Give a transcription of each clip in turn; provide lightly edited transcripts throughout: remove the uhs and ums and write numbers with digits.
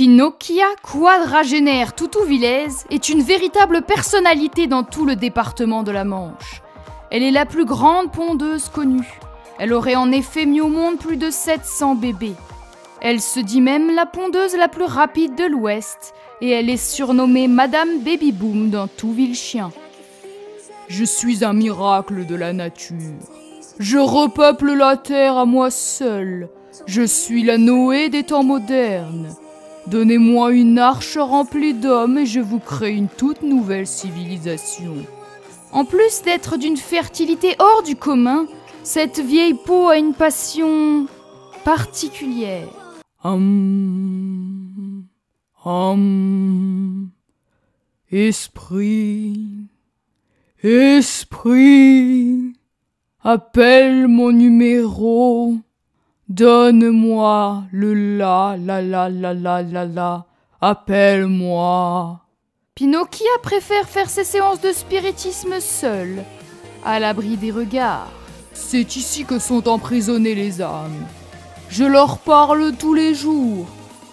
Pinocchia quadragénaire Toutouvillez est une véritable personnalité dans tout le département de la Manche. Elle est la plus grande pondeuse connue. Elle aurait en effet mis au monde plus de 700 bébés. Elle se dit même la pondeuse la plus rapide de l'Ouest et elle est surnommée Madame Baby Boom dans tout Ville-Chien. Je suis un miracle de la nature. Je repeuple la terre à moi seul. Je suis la Noé des temps modernes. Donnez-moi une arche remplie d'hommes et je vous crée une toute nouvelle civilisation. En plus d'être d'une fertilité hors du commun, cette vieille peau a une passion particulière. Esprit, esprit, appelle mon numéro. Donne-moi le la, appelle-moi. Pinocchia préfère faire ses séances de spiritisme seul, à l'abri des regards. C'est ici que sont emprisonnées les âmes. Je leur parle tous les jours,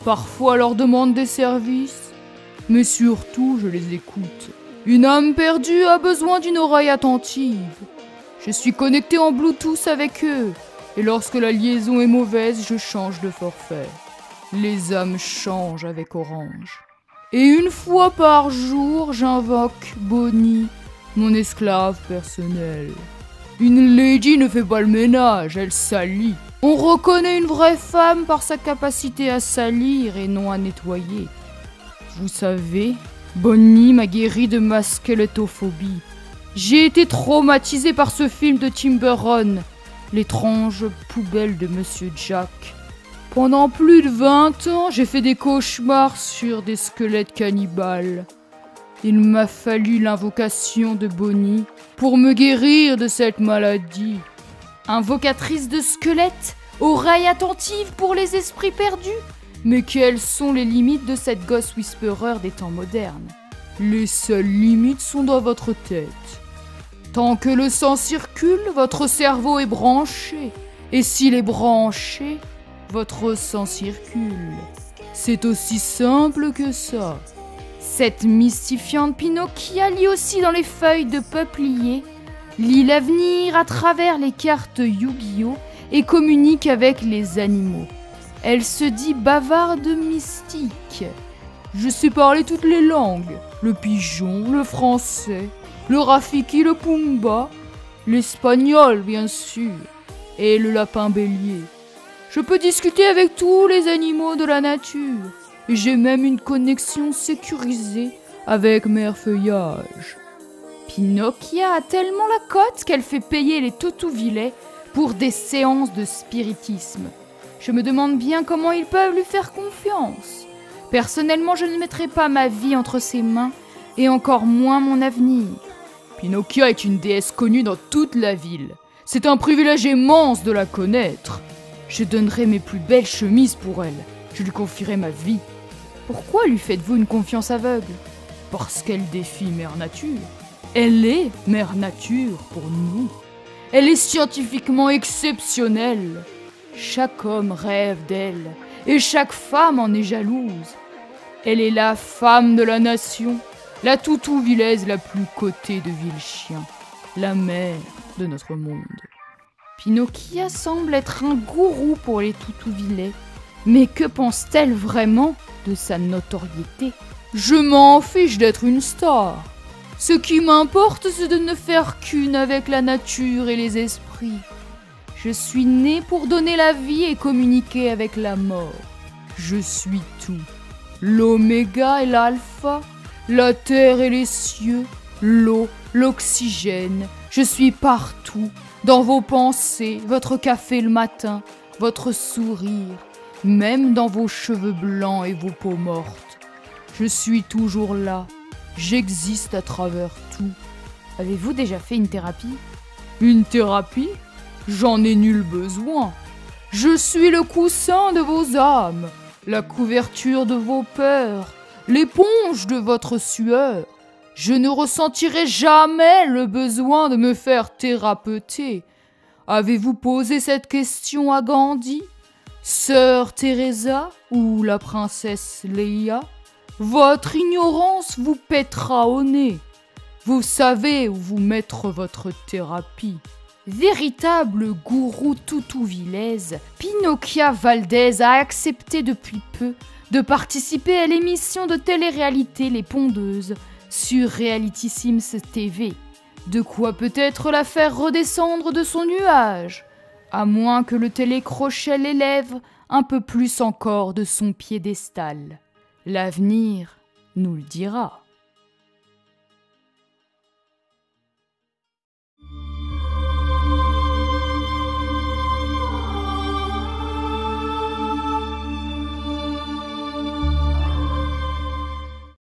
parfois leur demande des services, mais surtout je les écoute. Une âme perdue a besoin d'une oreille attentive. Je suis connecté en Bluetooth avec eux. Et lorsque la liaison est mauvaise, je change de forfait. Les âmes changent avec Orange. Et une fois par jour, j'invoque Bonnie, mon esclave personnel. Une lady ne fait pas le ménage, elle salit. On reconnaît une vraie femme par sa capacité à salir et non à nettoyer. Vous savez, Bonnie m'a guéri de ma squelettophobie. J'ai été traumatisé par ce film de Tim Burton, L'étrange poubelle de Monsieur Jack. Pendant plus de 20 ans, j'ai fait des cauchemars sur des squelettes cannibales. Il m'a fallu l'invocation de Bonnie pour me guérir de cette maladie. Invocatrice de squelettes, oreille attentive pour les esprits perdus. Mais quelles sont les limites de cette gosse whisperer des temps modernes? Les seules limites sont dans votre tête. Tant que le sang circule, votre cerveau est branché. Et s'il est branché, votre sang circule. C'est aussi simple que ça. Cette mystifiante Pinocchia lit aussi dans les feuilles de peuplier, lit l'avenir à travers les cartes Yu-Gi-Oh! Et communique avec les animaux. Elle se dit bavarde mystique. Je sais parler toutes les langues. Le pigeon, le français, le rafiki, le pumba, l'espagnol bien sûr, et le lapin bélier. Je peux discuter avec tous les animaux de la nature, et j'ai même une connexion sécurisée avec Mère Feuillage. Pinocchia a tellement la cote qu'elle fait payer les Toutouvillais pour des séances de spiritisme. Je me demande bien comment ils peuvent lui faire confiance. Personnellement, je ne mettrai pas ma vie entre ses mains, et encore moins mon avenir. Pinocchia est une déesse connue dans toute la ville. C'est un privilège immense de la connaître. Je donnerai mes plus belles chemises pour elle. Je lui confierai ma vie. Pourquoi lui faites-vous une confiance aveugle? Parce qu'elle défie Mère Nature. Elle est Mère Nature pour nous. Elle est scientifiquement exceptionnelle. Chaque homme rêve d'elle, et chaque femme en est jalouse. Elle est la femme de la nation. La Toutouvillez la plus cotée de Ville-Chien, la mère de notre monde. Pinocchia semble être un gourou pour les Toutouvillais, mais que pense-t-elle vraiment de sa notoriété? Je m'en fiche d'être une star. Ce qui m'importe, c'est de ne faire qu'une avec la nature et les esprits. Je suis né pour donner la vie et communiquer avec la mort. Je suis tout, l'oméga et l'alpha. La terre et les cieux, l'eau, l'oxygène, je suis partout, dans vos pensées, votre café le matin, votre sourire, même dans vos cheveux blancs et vos peaux mortes. Je suis toujours là, j'existe à travers tout. Avez-vous déjà fait une thérapie? Une thérapie? J'en ai nul besoin. Je suis le coussin de vos âmes, la couverture de vos peurs, l'éponge de votre sueur. Je ne ressentirai jamais le besoin de me faire thérapeuter. Avez-vous posé cette question à Gandhi? Sœur Teresa ou la princesse Leia, votre ignorance vous pètera au nez. Vous savez où vous mettre votre thérapie. Véritable gourou toutouvillaise, Pinocchia Valdez a accepté depuis peu de participer à l'émission de télé-réalité Les Pondeuses sur Reality Sims TV. De quoi peut-être la faire redescendre de son nuage, à moins que le télécrochet l'élève un peu plus encore de son piédestal. L'avenir nous le dira.